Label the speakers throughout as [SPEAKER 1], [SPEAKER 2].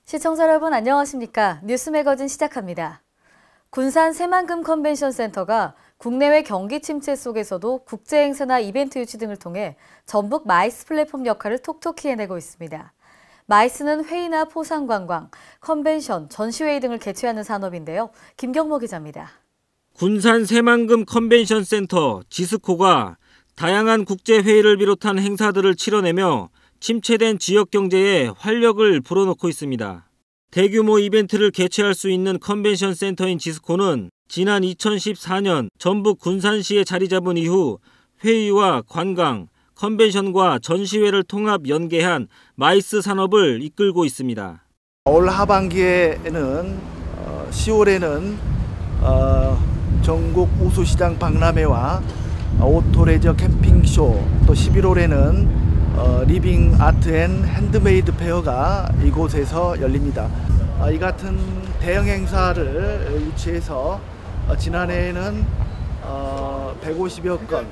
[SPEAKER 1] 시청자 여러분 안녕하십니까? 뉴스 매거진 시작합니다. 군산 새만금 컨벤션 센터가 국내외 경기 침체 속에서도 국제 행사나 이벤트 유치 등을 통해 전북 마이스 플랫폼 역할을 톡톡히 해내고 있습니다. 마이스는 회의나 포상관광, 컨벤션, 전시회의 등을 개최하는 산업인데요. 김경모 기자입니다.
[SPEAKER 2] 군산 새만금 컨벤션 센터 지스코가 다양한 국제회의를 비롯한 행사들을 치러내며 침체된 지역 경제에 활력을 불어넣고 있습니다. 대규모 이벤트를 개최할 수 있는 컨벤션 센터인 지스코는 지난 2014년 전북 군산시에 자리 잡은 이후 회의와 관광, 컨벤션과 전시회를 통합 연계한 마이스 산업을 이끌고 있습니다.
[SPEAKER 3] 올 하반기에는 10월에는 전국 우수시장 박람회와 오토레저 캠핑쇼, 또 11월에는 리빙 아트 앤 핸드메이드 페어가 이곳에서 열립니다. 이 같은 대형 행사를 유치해서 지난해에는 150여 건,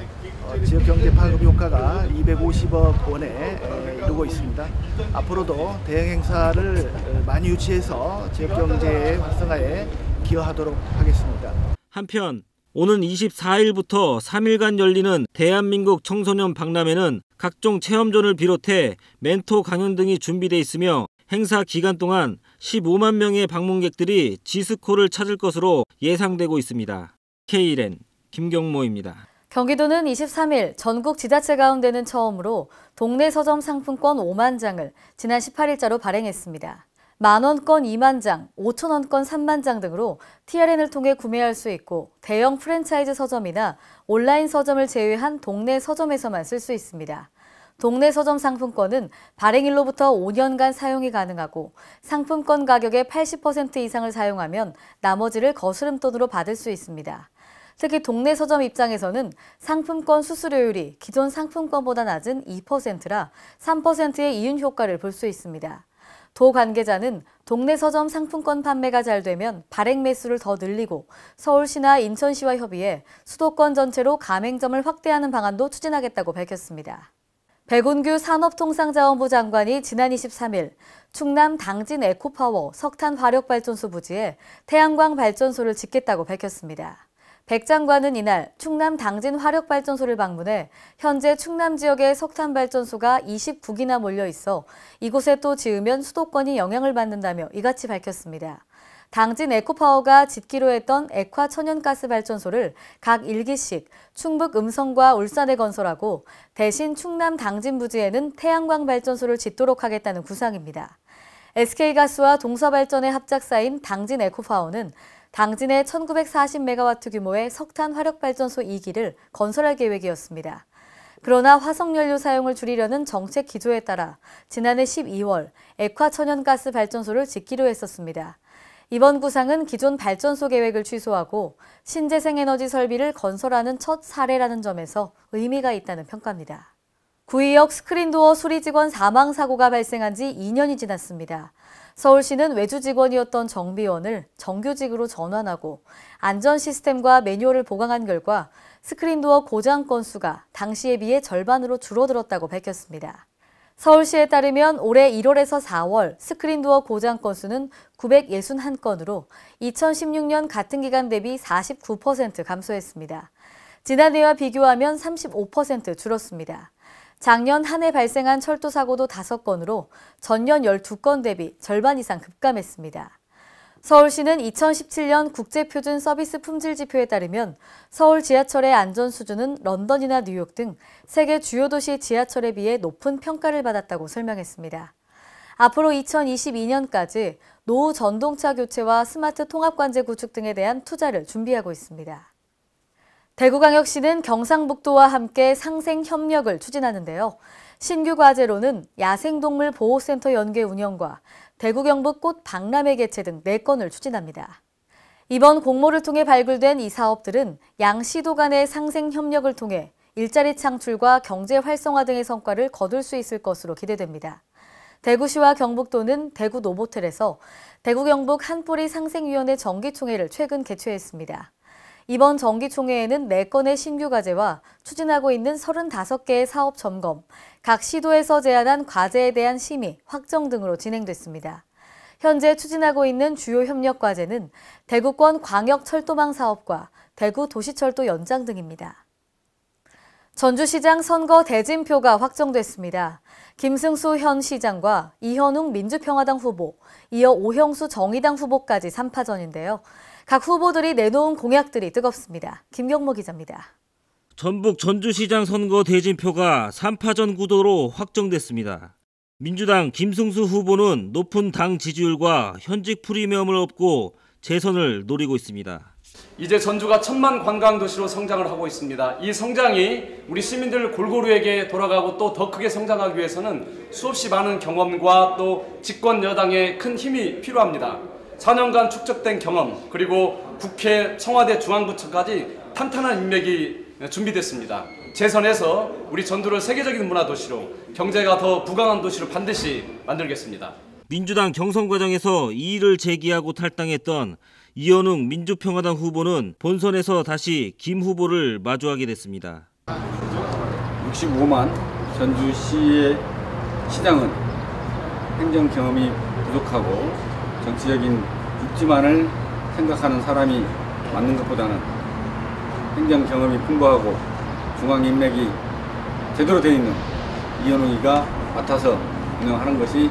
[SPEAKER 3] 지역경제 파급 효과가 250억 원에 이르고 있습니다. 앞으로도 대형 행사를 많이 유치해서 지역경제의 활성화에 기여하도록 하겠습니다.
[SPEAKER 2] 한편 오는 24일부터 3일간 열리는 대한민국 청소년 박람회는 각종 체험존을 비롯해 멘토 강연 등이 준비되어 있으며 행사 기간 동안 15만 명의 방문객들이 지스코를 찾을 것으로 예상되고 있습니다. K랜 김경모입니다.
[SPEAKER 1] 경기도는 23일 전국 지자체 가운데는 처음으로 동네 서점 상품권 5만 장을 지난 18일자로 발행했습니다. 만원권 2만 장, 5천원권 3만 장 등으로 TRN을 통해 구매할 수 있고 대형 프랜차이즈 서점이나 온라인 서점을 제외한 동네 서점에서만 쓸 수 있습니다. 동네 서점 상품권은 발행일로부터 5년간 사용이 가능하고 상품권 가격의 80% 이상을 사용하면 나머지를 거스름돈으로 받을 수 있습니다. 특히 동네 서점 입장에서는 상품권 수수료율이 기존 상품권보다 낮은 2%라 3%의 이윤 효과를 볼 수 있습니다. 도 관계자는 동네 서점 상품권 판매가 잘 되면 발행 매수를 더 늘리고 서울시나 인천시와 협의해 수도권 전체로 가맹점을 확대하는 방안도 추진하겠다고 밝혔습니다. 백운규 산업통상자원부 장관이 지난 23일 충남 당진 에코파워 석탄 화력발전소 부지에 태양광 발전소를 짓겠다고 밝혔습니다. 백 장관은 이날 충남 당진 화력발전소를 방문해 현재 충남 지역에 석탄발전소가 29기나 몰려 있어 이곳에 또 지으면 수도권이 영향을 받는다며 이같이 밝혔습니다. 당진 에코파워가 짓기로 했던 액화 천연가스 발전소를 각 1기씩 충북 음성과 울산에 건설하고 대신 충남 당진 부지에는 태양광 발전소를 짓도록 하겠다는 구상입니다. SK가스와 동서발전의 합작사인 당진 에코파워는 당진에 1940메가와트 규모의 석탄 화력발전소 2기를 건설할 계획이었습니다. 그러나 화석연료 사용을 줄이려는 정책 기조에 따라 지난해 12월 액화 천연가스 발전소를 짓기로 했었습니다. 이번 구상은 기존 발전소 계획을 취소하고 신재생에너지 설비를 건설하는 첫 사례라는 점에서 의미가 있다는 평가입니다. 구의역 스크린도어 수리 직원 사망 사고가 발생한 지 2년이 지났습니다. 서울시는 외주 직원이었던 정비원을 정규직으로 전환하고 안전 시스템과 매뉴얼을 보강한 결과 스크린도어 고장 건수가 당시에 비해 절반으로 줄어들었다고 밝혔습니다. 서울시에 따르면 올해 1월에서 4월 스크린도어 고장 건수는 961건으로 2016년 같은 기간 대비 49% 감소했습니다. 지난해와 비교하면 35% 줄었습니다. 작년 한 해 발생한 철도 사고도 5건으로 전년 12건 대비 절반 이상 급감했습니다. 서울시는 2017년 국제표준 서비스 품질 지표에 따르면 서울 지하철의 안전 수준은 런던이나 뉴욕 등 세계 주요 도시 지하철에 비해 높은 평가를 받았다고 설명했습니다. 앞으로 2022년까지 노후 전동차 교체와 스마트 통합관제 구축 등에 대한 투자를 준비하고 있습니다. 대구광역시는 경상북도와 함께 상생협력을 추진하는데요. 신규 과제로는 야생동물 보호센터 연계 운영과 대구 경북 꽃 박람회 개최 등 4건을 추진합니다. 이번 공모를 통해 발굴된 이 사업들은 양 시도 간의 상생협력을 통해 일자리 창출과 경제 활성화 등의 성과를 거둘 수 있을 것으로 기대됩니다. 대구시와 경북도는 대구 노보텔에서 대구 경북 한뿌리 상생위원회 정기총회를 최근 개최했습니다. 이번 정기총회에는 4건의 신규 과제와 추진하고 있는 35개의 사업 점검, 각 시도에서 제안한 과제에 대한 심의, 확정 등으로 진행됐습니다. 현재 추진하고 있는 주요 협력 과제는 대구권 광역철도망 사업과 대구 도시철도 연장 등입니다. 전주시장 선거 대진표가 확정됐습니다. 김승수 현 시장과 이현웅 민주평화당 후보, 이어 오형수 정의당 후보까지 3파전인데요. 각 후보들이 내놓은 공약들이 뜨겁습니다. 김경모 기자입니다.
[SPEAKER 2] 전북 전주시장 선거 대진표가 3파전 구도로 확정됐습니다. 민주당 김승수 후보는 높은 당 지지율과 현직 프리미엄을 얻고 재선을 노리고 있습니다.
[SPEAKER 4] 이제 전주가 1000만 관광도시로 성장을 하고 있습니다. 이 성장이 우리 시민들 골고루에게 돌아가고 또 더 크게 성장하기 위해서는 수없이 많은 경험과 또 집권 여당의 큰 힘이 필요합니다. 4년간 축적된 경험, 그리고 국회, 청와대, 중앙부처까지 탄탄한 인맥이 준비됐습니다. 재선에서 우리 전주를 세계적인 문화도시로, 경제가 더 부강한 도시로 반드시 만들겠습니다.
[SPEAKER 2] 민주당 경선 과정에서 이의를 제기하고 탈당했던 이현웅 민주평화당 후보는 본선에서 다시 김 후보를 마주하게 됐습니다.
[SPEAKER 5] 65만 전주시의 시장은 행정 경험이 부족하고 정치적인 육지만을 생각하는 사람이 맞는 것보다는 행정 경험이 풍부하고 중앙 인맥이 제대로 되어 있는 이현웅이가 맡아서 운영하는 것이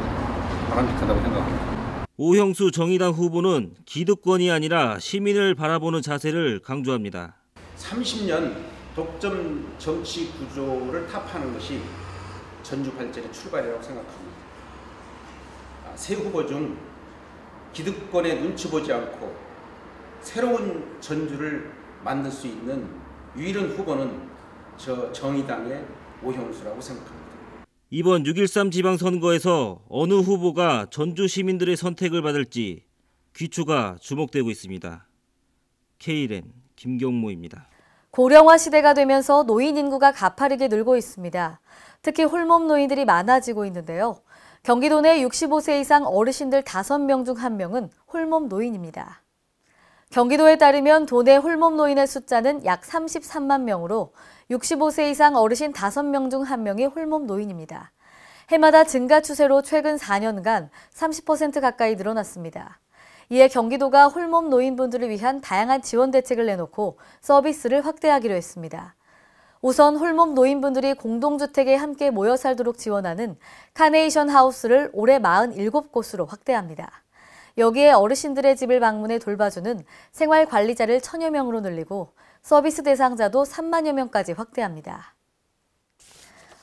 [SPEAKER 5] 바람직하다고 생각합니다.
[SPEAKER 2] 오형수 정의당 후보는 기득권이 아니라 시민을 바라보는 자세를 강조합니다.
[SPEAKER 6] 30년 독점 정치 구조를 타파하는 것이 전주 발전의 출발이라고 생각합니다. 세 후보 중 기득권에 눈치 보지 않고 새로운 전주를 만들 수 있는 유일한 후보는 저 정의당의 오형수라고 생각합니다.
[SPEAKER 2] 이번 6.13 지방선거에서 어느 후보가 전주 시민들의 선택을 받을지 귀추가 주목되고 있습니다. Kren 김경모입니다.
[SPEAKER 1] 고령화 시대가 되면서 노인 인구가 가파르게 늘고 있습니다. 특히 홀몸 노인들이 많아지고 있는데요. 경기도 내 65세 이상 어르신들 5명 중 1명은 홀몸 노인입니다. 경기도에 따르면 도내 홀몸 노인의 숫자는 약 33만 명으로 65세 이상 어르신 5명 중 1명이 홀몸 노인입니다. 해마다 증가 추세로 최근 4년간 30% 가까이 늘어났습니다. 이에 경기도가 홀몸 노인분들을 위한 다양한 지원 대책을 내놓고 서비스를 확대하기로 했습니다. 우선 홀몸 노인분들이 공동주택에 함께 모여 살도록 지원하는 카네이션 하우스를 올해 47곳으로 확대합니다. 여기에 어르신들의 집을 방문해 돌봐주는 생활관리자를 1000여 명으로 늘리고 서비스 대상자도 3만여 명까지 확대합니다.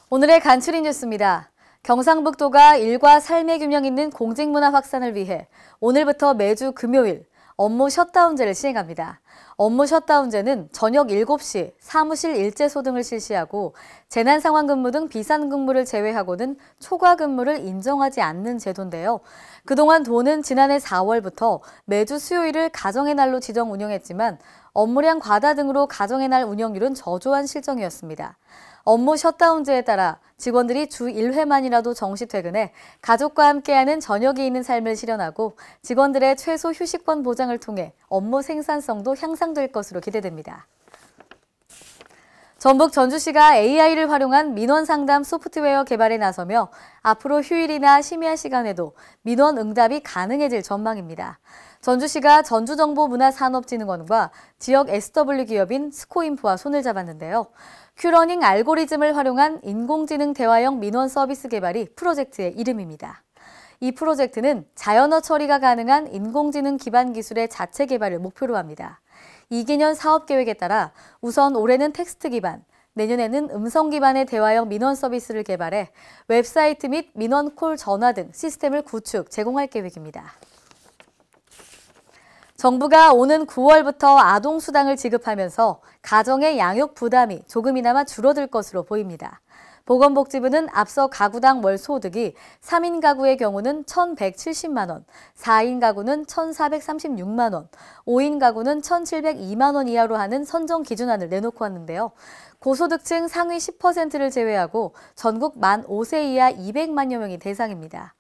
[SPEAKER 1] 오늘의 간추린 뉴스입니다. 경상북도가 일과 삶의 균형 있는 공직문화 확산을 위해 오늘부터 매주 금요일 업무 셧다운제를 시행합니다. 업무 셧다운제는 저녁 7시 사무실 일제소 등을 실시하고 재난상황근무 등 비상근무를 제외하고는 초과근무를 인정하지 않는 제도인데요. 그동안 도는 지난해 4월부터 매주 수요일을 가정의 날로 지정 운영했지만 업무량 과다 등으로 가정의 날 운영률은 저조한 실정이었습니다. 업무 셧다운제에 따라 직원들이 주 1회만이라도 정시 퇴근해 가족과 함께하는 저녁이 있는 삶을 실현하고 직원들의 최소 휴식권 보장을 통해 업무 생산성도 향상될 것으로 기대됩니다. 전북 전주시가 AI를 활용한 민원 상담 소프트웨어 개발에 나서며 앞으로 휴일이나 심야 시간에도 민원 응답이 가능해질 전망입니다. 전주시가 전주정보문화산업진흥원과 지역 SW 기업인 스코인프와 손을 잡았는데요. 큐러닝 알고리즘을 활용한 인공지능 대화형 민원 서비스 개발이 프로젝트의 이름입니다. 이 프로젝트는 자연어 처리가 가능한 인공지능 기반 기술의 자체 개발을 목표로 합니다. 2기년 사업계획에 따라 우선 올해는 텍스트 기반, 내년에는 음성 기반의 대화형 민원 서비스를 개발해 웹사이트 및 민원 콜 전화 등 시스템을 구축, 제공할 계획입니다. 정부가 오는 9월부터 아동수당을 지급하면서 가정의 양육 부담이 조금이나마 줄어들 것으로 보입니다. 보건복지부는 앞서 가구당 월 소득이 3인 가구의 경우는 1,170만 원, 4인 가구는 1,436만 원, 5인 가구는 1,702만 원 이하로 하는 선정 기준안을 내놓고 왔는데요. 고소득층 상위 10%를 제외하고 전국 만 5세 이하 200만여 명이 대상입니다.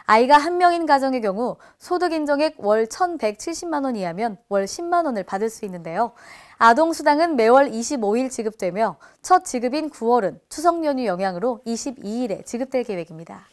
[SPEAKER 1] 아이가 1명인 가정의 경우 소득 인정액 월 1,170만 원 이하면 월 10만 원을 받을 수 있는데요. 아동수당은 매월 25일 지급되며 첫 지급인 9월은 추석 연휴 영향으로 22일에 지급될 계획입니다.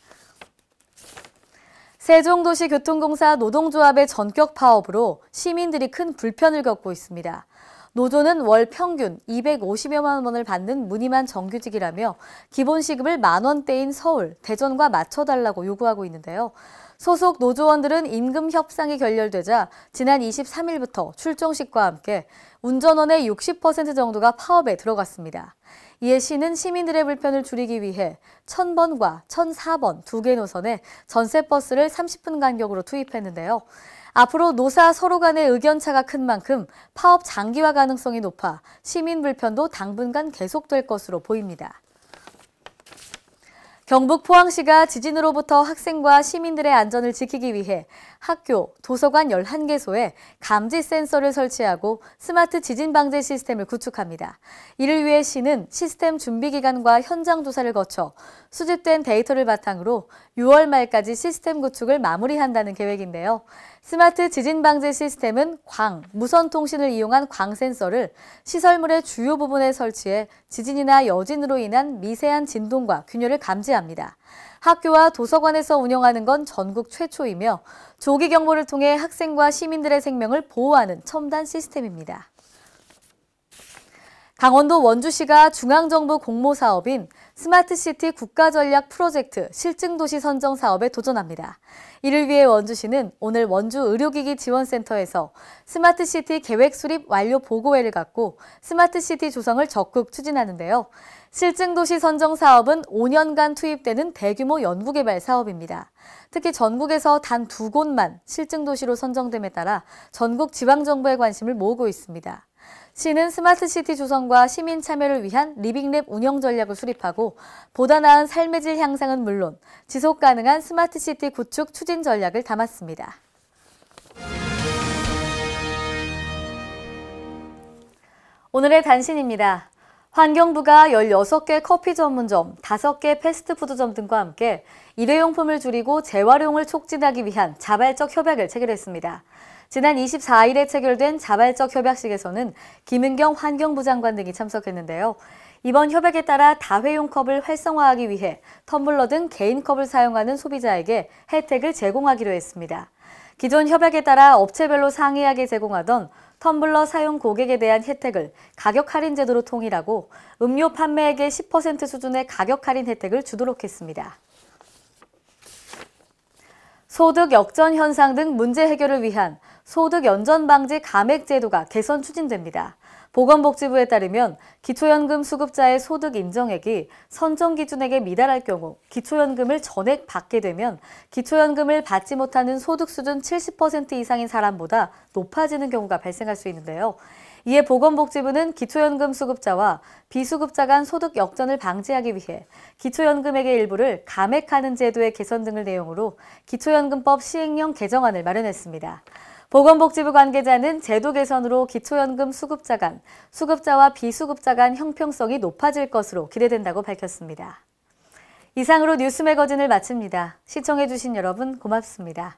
[SPEAKER 1] 세종도시교통공사 노동조합의 전격 파업으로 시민들이 큰 불편을 겪고 있습니다. 노조는 월 평균 250여만 원을 받는 무늬만 정규직이라며 기본시급을 만원대인 서울, 대전과 맞춰달라고 요구하고 있는데요. 소속 노조원들은 임금 협상이 결렬되자 지난 23일부터 출정식과 함께 운전원의 60% 정도가 파업에 들어갔습니다. 이에 시는 시민들의 불편을 줄이기 위해 1000번과 1004번 두 개 노선에 전세버스를 30분 간격으로 투입했는데요. 앞으로 노사 서로 간의 의견차가 큰 만큼 파업 장기화 가능성이 높아 시민 불편도 당분간 계속될 것으로 보입니다. 경북 포항시가 지진으로부터 학생과 시민들의 안전을 지키기 위해 학교, 도서관 11개소에 감지 센서를 설치하고 스마트 지진 방제 시스템을 구축합니다. 이를 위해 시는 시스템 준비 기간과 현장 조사를 거쳐 수집된 데이터를 바탕으로 6월 말까지 시스템 구축을 마무리한다는 계획인데요. 스마트 지진 방제 시스템은 무선 통신을 이용한 광 센서를 시설물의 주요 부분에 설치해 지진이나 여진으로 인한 미세한 진동과 균열을 감지합니다. 학교와 도서관에서 운영하는 건 전국 최초이며 조기 경보를 통해 학생과 시민들의 생명을 보호하는 첨단 시스템입니다. 강원도 원주시가 중앙정부 공모 사업인 스마트시티 국가전략 프로젝트 실증도시 선정 사업에 도전합니다. 이를 위해 원주시는 오늘 원주 의료기기 지원센터에서 스마트시티 계획 수립 완료 보고회를 갖고 스마트시티 조성을 적극 추진하는데요. 실증도시 선정 사업은 5년간 투입되는 대규모 연구개발 사업입니다. 특히 전국에서 단 2곳만 실증도시로 선정됨에 따라 전국 지방정부의 관심을 모으고 있습니다. 시는 스마트시티 조성과 시민 참여를 위한 리빙랩 운영 전략을 수립하고 보다 나은 삶의 질 향상은 물론 지속 가능한 스마트시티 구축 추진 전략을 담았습니다. 오늘의 단신입니다. 환경부가 16개 커피 전문점, 5개 패스트푸드점 등과 함께 일회용품을 줄이고 재활용을 촉진하기 위한 자발적 협약을 체결했습니다. 지난 24일에 체결된 자발적 협약식에서는 김은경 환경부 장관 등이 참석했는데요. 이번 협약에 따라 다회용 컵을 활성화하기 위해 텀블러 등 개인 컵을 사용하는 소비자에게 혜택을 제공하기로 했습니다. 기존 협약에 따라 업체별로 상이하게 제공하던 텀블러 사용 고객에 대한 혜택을 가격 할인 제도로 통일하고 음료 판매액의 10% 수준의 가격 할인 혜택을 주도록 했습니다. 소득 역전 현상 등 문제 해결을 위한 소득 연전 방지 감액 제도가 개선 추진됩니다. 보건복지부에 따르면 기초연금 수급자의 소득 인정액이 선정 기준액에 미달할 경우 기초연금을 전액 받게 되면 기초연금을 받지 못하는 소득 수준 70% 이상인 사람보다 높아지는 경우가 발생할 수 있는데요. 이에 보건복지부는 기초연금 수급자와 비수급자 간 소득 역전을 방지하기 위해 기초연금액의 일부를 감액하는 제도의 개선 등을 내용으로 기초연금법 시행령 개정안을 마련했습니다. 보건복지부 관계자는 제도 개선으로 기초연금 수급자 간, 수급자와 비수급자 간 형평성이 높아질 것으로 기대된다고 밝혔습니다. 이상으로 뉴스 매거진을 마칩니다. 시청해주신 여러분 고맙습니다.